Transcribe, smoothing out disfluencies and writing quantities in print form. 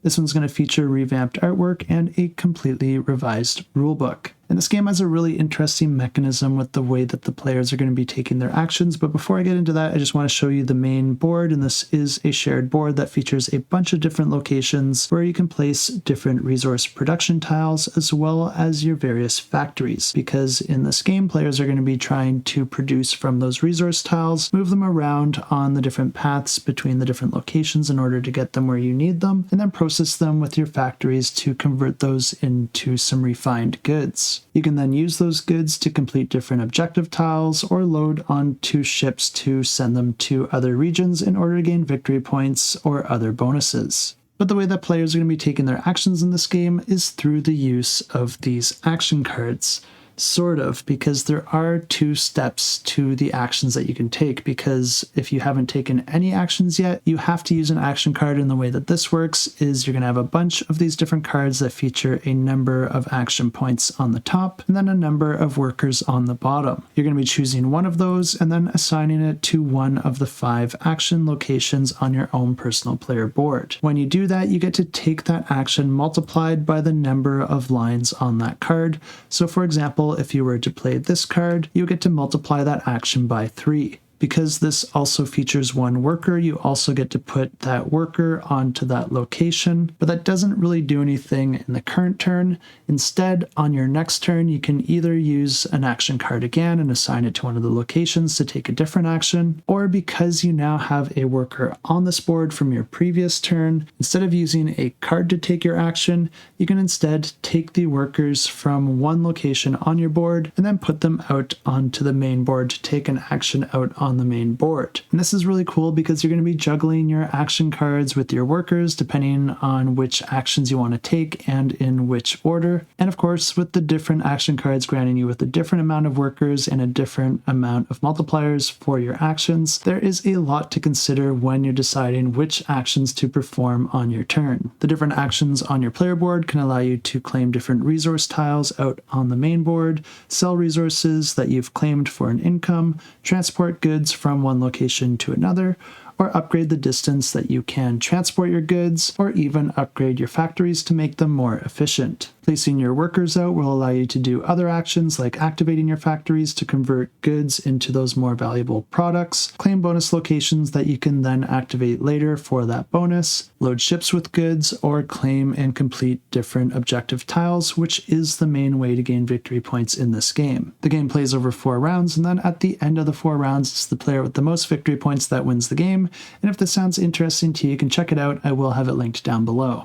This one's going to feature revamped artwork and a completely revised rulebook. And this game has a really interesting mechanism with the way that the players are going to be taking their actions, but before I get into that, I just want to show you the main board, and this is a shared board that features a bunch of different locations where you can place different resource production tiles as well as your various factories, because in this game, players are going to be trying to produce from those resource tiles, move them around on the different paths between the different locations in order to get them where you need them, and then process them with your factories to convert those into some refined goods. You can then use those goods to complete different objective tiles or load onto ships to send them to other regions in order to gain victory points or other bonuses. But the way that players are going to be taking their actions in this game is through the use of these action cards. Sort of, because there are two steps to the actions that you can take, because if you haven't taken any actions yet, you have to use an action card, and the way that this works is you're going to have a bunch of these different cards that feature a number of action points on the top and then a number of workers on the bottom. You're going to be choosing one of those and then assigning it to one of the 5 action locations on your own personal player board. When you do that, you get to take that action multiplied by the number of lines on that card. So for example, if you were to play this card, you get to multiply that action by 3. Because this also features one worker, you also get to put that worker onto that location, but that doesn't really do anything in the current turn. Instead, on your next turn, you can either use an action card again and assign it to one of the locations to take a different action, or because you now have a worker on this board from your previous turn, instead of using a card to take your action, you can instead take the workers from one location on your board and then put them out onto the main board to take an action out on the main board. And this is really cool because you're going to be juggling your action cards with your workers depending on which actions you want to take and in which order. And of course, with the different action cards granting you with a different amount of workers and a different amount of multipliers for your actions, there is a lot to consider when you're deciding which actions to perform on your turn. The different actions on your player board can allow you to claim different resource tiles out on the main board, sell resources that you've claimed for an income, transport goods from one location to another, or upgrade the distance that you can transport your goods, or even upgrade your factories to make them more efficient. Placing your workers out will allow you to do other actions like activating your factories to convert goods into those more valuable products, claim bonus locations that you can then activate later for that bonus, load ships with goods, or claim and complete different objective tiles, which is the main way to gain victory points in this game. The game plays over 4 rounds, and then at the end of the 4 rounds, it's the player with the most victory points that wins the game. And if this sounds interesting to you, you can check it out. I will have it linked down below.